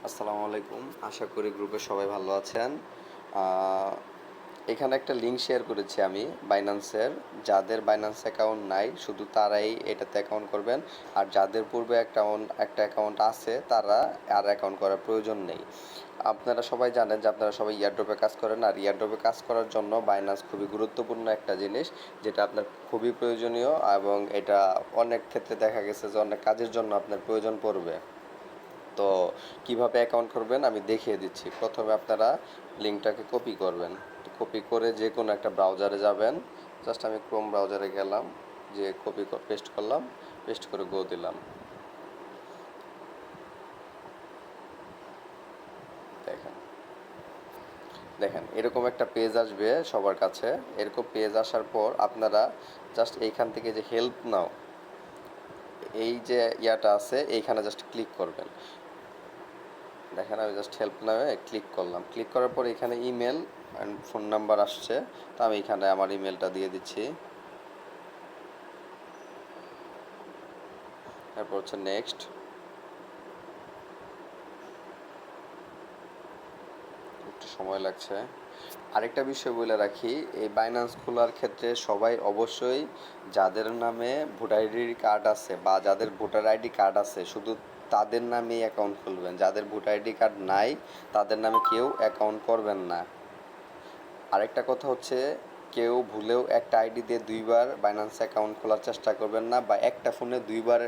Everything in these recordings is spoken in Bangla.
আসসালামু আলাইকুম। আশা করি গ্রুপে সবাই ভালো আছেন। আহ, এখানে একটা লিঙ্ক শেয়ার করেছি আমি বাইন্যান্সের। যাদের বাইন্যান্স অ্যাকাউন্ট নাই শুধু তারাই এটাতে অ্যাকাউন্ট করবেন। আর যাদের পূর্বে একটা অ্যাকাউন্ট আছে তারা আর অ্যাকাউন্ট করার প্রয়োজন নেই। আপনারা সবাই জানেন যে আপনারা সবাই ইয়ারড্রপে কাজ করেন, আর ইয়ারড্রপে কাজ করার জন্য বাইন্যান্স খুবই গুরুত্বপূর্ণ একটা জিনিস, যেটা আপনার খুবই প্রয়োজনীয়, এবং এটা অনেক ক্ষেত্রে দেখা গেছে যে অনেক কাজের জন্য আপনার প্রয়োজন পড়বে। তো কিভাবে অ্যাকাউন্ট করবেন আমি দেখিয়ে দিচ্ছি। প্রথমে আপনারা লিঙ্কটাকে কপি করবেন। কপি করে যে কোনো একটা ব্রাউজারে যাবেন। জাস্ট আমি ক্রোম ব্রাউজারে গেলাম, যে কপি পেস্ট করলাম, পেস্ট করে গো দিলাম। দেখেন দেখেন এরকম একটা পেজ আসবে সবার কাছে। এরকম পেজ আসার পর আপনারা জাস্ট এইখান থেকে যে হেল্প নাও, এই যে ইয়াটা আছে এইখানে জাস্ট ক্লিক করবেন। দেখেন আমি জাস্ট হেল্প নামে ক্লিক করলাম। ক্লিক করার পর এখানে ইমেল অ্যান্ড ফোন নাম্বার আসছে, তো আমি এখানে আমার ইমেলটা দিয়ে দিচ্ছি। তারপর হচ্ছে নেক্সট। একটু সময় লাগছে। আরেকটা বিষয় বলে রাখি, এই বাইন্যান্স খোলার ক্ষেত্রে সবাই অবশ্যই যাদের নামে ভোটার আইডি কার্ড আছে বা যাদের ভোটার আইডি কার্ড আছে শুধু তাদের নামেই অ্যাকাউন্ট খুলবেন। যাদের ভোটার আইডি কার্ড নাই তাদের নামে কেউ অ্যাকাউন্ট করবেন না। আরেকটা কথা হচ্ছে, কেউ ভুলেও একটা আইডি দিয়ে দুইবার বাইন্যান্স অ্যাকাউন্ট খোলার চেষ্টা করবেন না, বা একটা ফোনে দুইবার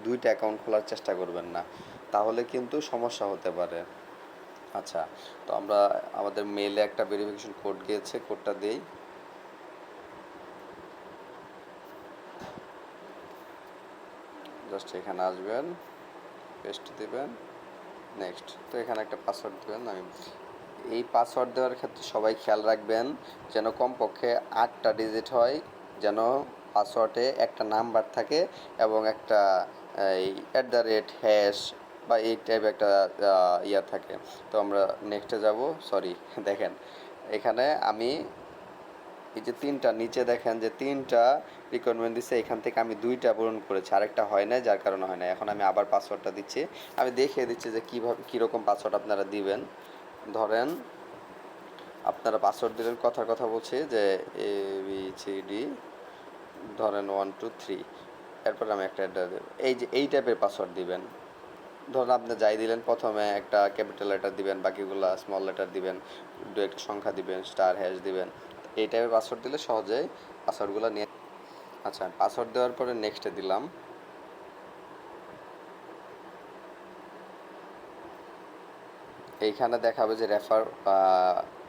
দুইটা অ্যাকাউন্ট খোলার চেষ্টা করবেন না, তাহলে কিন্তু সমস্যা হতে পারে। আচ্ছা, তো আমরা আমাদের মেইলে একটা ভেরিফিকেশন কোড গিয়েছে, কোডটা দেই। জাস্ট এখানে আসবেন, পেস্ট দিবেন, নেক্সট। তো এখানে একটা পাসওয়ার্ড দেবেন। এই পাসওয়ার্ড দেওয়ার ক্ষেত্রে সবাই খেয়াল রাখবেন যেন কমপক্ষে 8টা ডিজিট হয়, যেন পাসওয়ার্ডে একটা নাম্বার থাকে এবং একটা এই @ বা এই টাইপ একটা ইয়া থাকে। তো আমরা নেক্সটে যাব। সরি, দেখেন এখানে আমি এই যে তিনটা নিচে দেখেন যে তিনটা রিকোয়ারমেন্ট দিচ্ছে, এখান থেকে আমি দুইটা পূরণ করেছি, আরেকটা হয় না, যার কারণে হয় না। এখন আমি আবার পাসওয়ার্ডটা দিচ্ছি। আমি দেখিয়ে দিচ্ছি যে কীভাবে কীরকম পাসওয়ার্ড আপনারা দিবেন। ধরেন আপনারা পাসওয়ার্ড দিলেন, কথার কথা বলছি যে ABCD, ধরেন 1 2 3, এরপর আমি একটা অ্যাড্রেস দেব। এই যে এই টাইপের পাসওয়ার্ড দিবেন। ধরুন আপনি যাই দিলেন, প্রথমে একটা ক্যাপিটাল লেটার দিবেন, বাকিগুলো স্মল লেটার দিবেন, দু একটা সংখ্যা দিবেন, স্টার হ্যাশ দিবেন। এই টাইপের পাসওয়ার্ড দিলে সহজেই পাসওয়ার্ডগুলো নিয়ে। আচ্ছা, পাসওয়ার্ড দেওয়ার পরে নেক্সটে দিলাম। এইখানে দেখাবে যে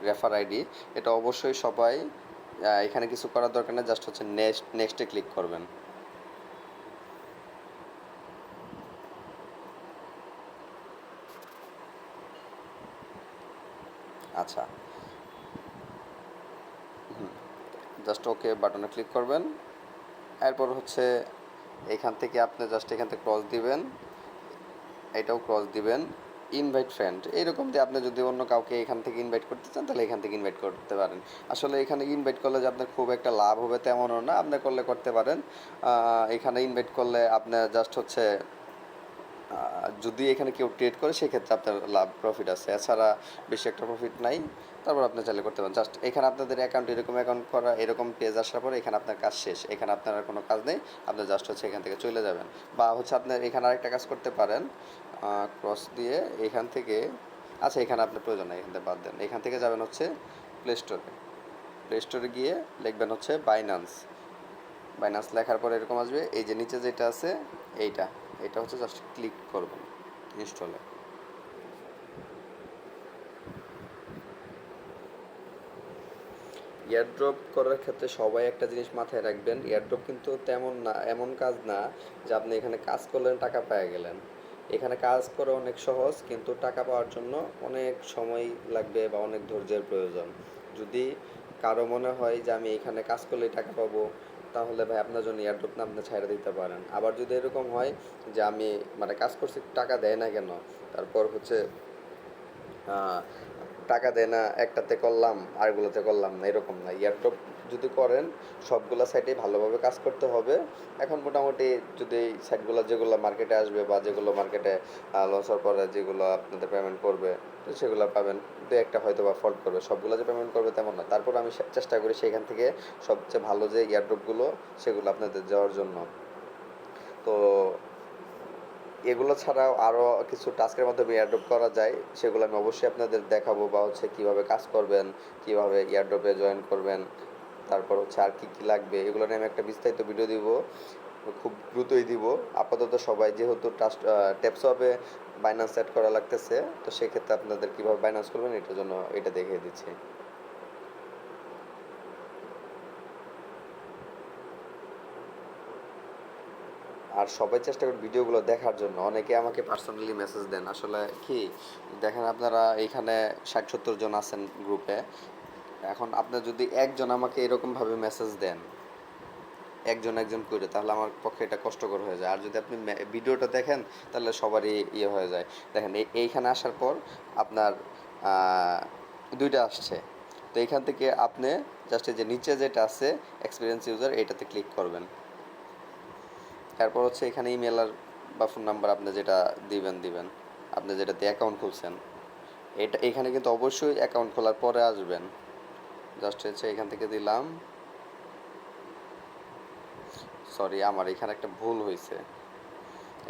রেফার আইডি। এটা অবশ্যই সবাই, এখানে কিছু করার দরকার নেই, জাস্ট হচ্ছে নেক্সটে ক্লিক করবেন। আচ্ছা, জাস্ট ওকে বাটনে ক্লিক করবেন। এরপর হচ্ছে এখান থেকে আপনি জাস্ট এখান থেকে ক্রস দিবেন, এটাও ক্রস দিবেন। ইনভাইট ফ্রেন্ড এইরকম দিয়ে আপনি যদি অন্য কাউকে এখান থেকে ইনভাইট করতে চান তাহলে এখান থেকে ইনভাইট করতে পারেন। আসলে এখানে ইনভাইট করলে যে আপনার খুব একটা লাভ হবে তেমনও না, আপনি করলে করতে পারেন। এখানে ইনভাইট করলে আপনার জাস্ট হচ্ছে যদি এখানে কেউ ট্রেড করে সেক্ষেত্রে আপনার লাভ প্রফিট আছে, এছাড়া বেশি একটা প্রফিট নাই। তারপর আপনি চাইলে করতে পারেন। জাস্ট এখানে আপনাদের অ্যাকাউন্ট এরকম অ্যাকাউন্ট করা, এরকম পেজ আসার পরে এখানে আপনার কাজ শেষ। এখানে আপনার আর কোনো কাজ নেই, আপনি জাস্ট হচ্ছে এখান থেকে চলে যাবেন। বা হচ্ছে আপনার এখানে আরেকটা কাজ করতে পারেন, ক্রস দিয়ে এখান থেকে। আচ্ছা, এখানে আপনার প্রয়োজন নেই, এখান থেকে বাদ দেন। এখান থেকে যাবেন হচ্ছে প্লে স্টোরে। প্লে স্টোরে গিয়ে লিখবেন হচ্ছে বাইন্যান্স। বাইন্যান্স লেখার পর এরকম আসবে, এই যে নিচে যেটা আছে এইটা, এটা হচ্ছে জাস্ট ক্লিক করবেন ইনস্টলে। এয়ারড্রপ করার ক্ষেত্রে সবাই একটা জিনিস মাথায় রাখবেন, এয়ারড্রপ কিন্তু তেমন না, এমন কাজ না যে আপনি এখানে কাজ করলেন টাকা পেয়ে গেলেন। এখানে কাজ করা অনেক সহজ, কিন্তু টাকা পাওয়ার জন্য অনেক সময় লাগবে বা অনেক ধৈর্যের প্রয়োজন। যদি কারো মনে হয় যে আমি এখানে কাজ করলেই টাকা পাবো, তাহলে ভাই আপনার জন্য এয়ারড্রপ না আপনি ছাইড়া দিতে পারেন। আবার যদি এরকম হয় যে আমি মানে কাজ করছি টাকা দেয় না কেন, তারপর হচ্ছে টাকা দেয় না, একটাতে করলাম আরগুলোতে করলাম না, এরকম না। এয়ারড্রপ যদি করেন সবগুলো সাইটেই ভালোভাবে কাজ করতে হবে। এখন মোটামুটি যদি সাইটগুলো যেগুলো মার্কেটে আসবে বা যেগুলো মার্কেটে লঞ্চ হওয়ার পরে যেগুলো আপনাদের পেমেন্ট করবে, তো সেগুলো পাবেন। দু একটা হয়তো বা ফল্ট করবে, সবগুলো যে পেমেন্ট করবে তেমন না। তারপর আমি চেষ্টা করি সেখান থেকে সবচেয়ে ভালো যে এয়ারড্রপগুলো সেগুলো আপনাদের দেওয়ার জন্য। তো এগুলো ছাড়াও আরও কিছু টাস্কের মাধ্যমে এয়ারড্রপ করা যায়, সেগুলো আমি অবশ্যই আপনাদের দেখাবো, বা হচ্ছে কীভাবে কাজ করবেন, কীভাবে এয়ারড্রপে জয়েন করবেন, তারপর হচ্ছে আর কী কী লাগবে, এগুলো নিয়ে আমি একটা বিস্তারিত ভিডিও দিব, খুব দ্রুতই দিব। আপাতত সবাই যেহেতু ট্যাপসপে বাইন্যান্স সেট করা লাগতেছে, তো সেক্ষেত্রে আপনাদের কীভাবে বাইন্যান্স করবেন এটার জন্য এটা দেখিয়ে দিচ্ছি। আর সবাই চেষ্টা করেন ভিডিওগুলো দেখার জন্য। অনেকে আমাকে পার্সোনালি মেসেজ দেন, আসলে কি দেখেন আপনারা এইখানে 60-70 জন আছেন গ্রুপে। এখন আপনার যদি একজন আমাকে এরকমভাবে মেসেজ দেন একজন একজন করে, তাহলে আমার পক্ষে এটা কষ্টকর হয়ে যায়। আর যদি আপনি ভিডিওটা দেখেন তাহলে সবারই ইয়ে হয়ে যায়। দেখেন এইখানে আসার পর আপনার দুইটা আসছে, তো এইখান থেকে আপনি জাস্ট এই যে নিচে যেটা আছে এক্সপিরিয়েন্স ইউজার এটাতে ক্লিক করবেন। তারপর হচ্ছে এখানে ইমেল আর বা ফোন নাম্বার আপনি যেটা দিবেন আপনি যেটাতে অ্যাকাউন্ট খুলছেন, এটা এখানে কিন্তু অবশ্যই অ্যাকাউন্ট খোলার পরে আসবেন। জাস্ট হচ্ছে এখান থেকে দিলাম, সরি আমার এখানে একটা ভুল হয়েছে,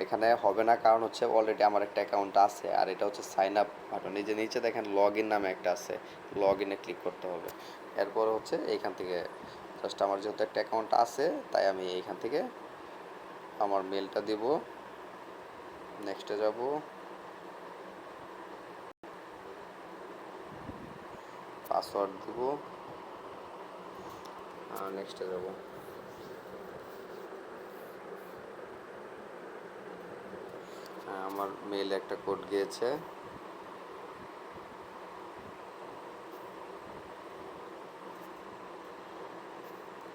এখানে হবে না, কারণ হচ্ছে অলরেডি আমার একটা অ্যাকাউন্ট আছে, আর এটা হচ্ছে সাইন আপ বাটন। এই যে নিচে দেখেন লগ ইন নামে একটা আছে, লগ ইনে ক্লিক করতে হবে। এরপর হচ্ছে এইখান থেকে জাস্ট আমার যেহেতু একটা অ্যাকাউন্ট আছে তাই আমি এইখান থেকে আমার মেলটা দিব, নেক্সটে যাব, পাসওয়ার্ড দিব, নেক্সটে যাব। আমার মেইলে একটা কোড গিয়েছে,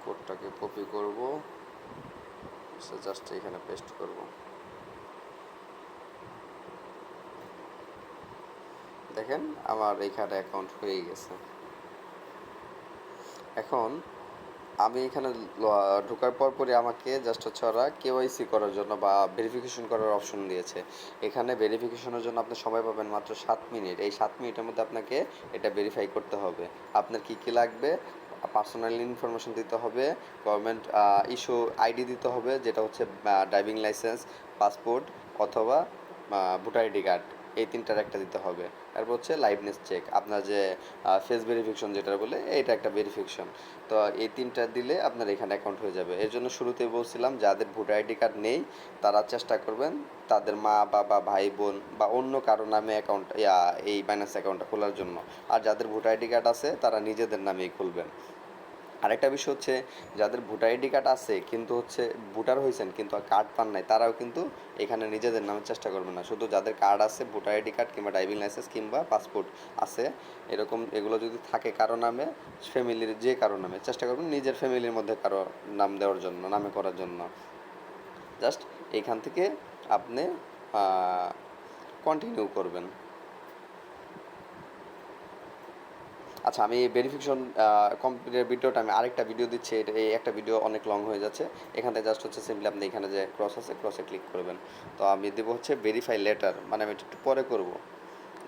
কোডটাকে কপি করব, জাস্ট এখানে পেস্ট করব। দেখেন আমার এইখানে অ্যাকাউন্ট হয়ে গেছে। এখন আমি এখানে ঢোকার পরই আমাকে জাস্ট হচ্ছে ওরা কেওয়াইসি করার জন্য বা ভেরিফিকেশন করার অপশন দিয়েছে। এখানে ভেরিফিকেশনের জন্য আপনি সময় পাবেন মাত্র 7 মিনিট। এই 7 মিনিটের মধ্যে আপনাকে এটা ভেরিফাই করতে হবে। আপনার কী কী লাগবে, পার্সোনাল ইনফরমেশন দিতে হবে, গভর্নমেন্ট ইস্যু আইডি দিতে হবে যেটা হচ্ছে ড্রাইভিং লাইসেন্স, পাসপোর্ট অথবা ভোটার আইডি কার্ড, এই তিনটার একটা দিতে হবে। তারপর হচ্ছে লাইভনেস চেক, আপনার যে ফেস ভেরিফিকেশন যেটা বলে এটা একটা ভেরিফিকেশন। তো এই তিনটা দিলে আপনার এখানে অ্যাকাউন্ট হয়ে যাবে। এর জন্য শুরুতেই বলছিলাম যাদের ভোটার আইডি কার্ড নেই তারা চেষ্টা করবেন তাদের মা বাবা ভাই বোন বা অন্য কারো নামে অ্যাকাউন্ট এই বাইন্যান্স অ্যাকাউন্টটা খোলার জন্য। আর যাদের ভোটার আইডি কার্ড আছে তারা নিজেদের নামেই খুলবেন। আরেকটা বিষয় হচ্ছে যাদের ভোটার আইডি কার্ড আছে কিন্তু হচ্ছে ভোটার হয়েছেন কিন্তু কার্ড পান নাই, তারাও কিন্তু এখানে নিজেদের নামে চেষ্টা করবেন না। শুধু যাদের কার্ড আছে, ভোটার আইডি কার্ড কিংবা ড্রাইভিং লাইসেন্স কিংবা পাসপোর্ট আছে এরকম, এগুলো যদি থাকে কারো নামে, ফ্যামিলির যে কারো নামে, চেষ্টা করবেন নিজের ফ্যামিলির মধ্যে কারো নাম দেওয়ার জন্য, নামে করার জন্য। জাস্ট এইখান থেকে আপনি কন্টিনিউ করবেন। আচ্ছা, আমি ভেরিফিকেশন কমপ্লিটের ভিডিওটা আমি আরেকটা ভিডিও দিচ্ছি, এটা এই একটা ভিডিও অনেক লং হয়ে যাচ্ছে। এখান থেকে জাস্ট হচ্ছে সিম্পলি আপনি এখানে যে ক্রস আছে ক্রসে ক্লিক করবেন। তো আমি দেবো হচ্ছে ভেরিফাই লেটার, মানে আমি একটু পরে করব।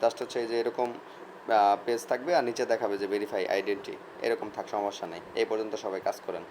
জাস্ট হচ্ছে এই যে এরকম পেজ থাকবে আর নিচে দেখাবে যে ভেরিফাই আইডেন্টি, এরকম থাক, সমস্যা নেই। এই পর্যন্ত সবাই কাজ করেন।